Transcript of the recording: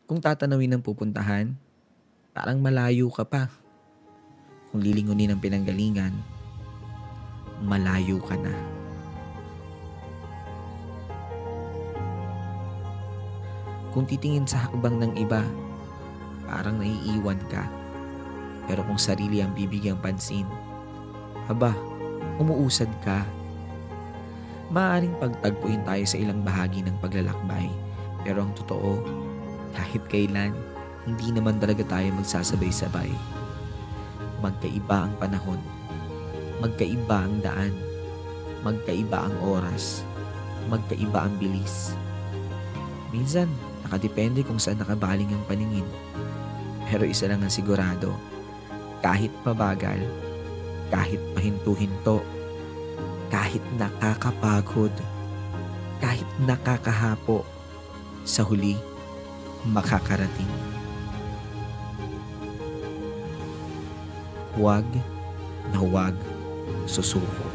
Kung tatanawin ang pupuntahan, parang malayo ka pa. Kung lilingunin ang pinanggalingan, malayo ka na. Kung titingin sa hakbang ng iba, parang naiiwan ka. Pero kung sarili ang bibigyang pansin, aba, umuusad ka. Maaaring pagtagpuin tayo sa ilang bahagi ng paglalakbay. Pero ang totoo, kahit kailan, hindi naman talaga tayo magsasabay-sabay. Magkaiba ang panahon, magkaiba ang daan, magkaiba ang oras, magkaiba ang bilis. Minsan, nakadepende kung saan nakabaling ang paningin. Pero isa lang ang sigurado, kahit mabagal, kahit pahinto-hinto, kahit nakakapagod, kahit nakakahapo, sa huli, makakarating. Huwag na huwag susuko.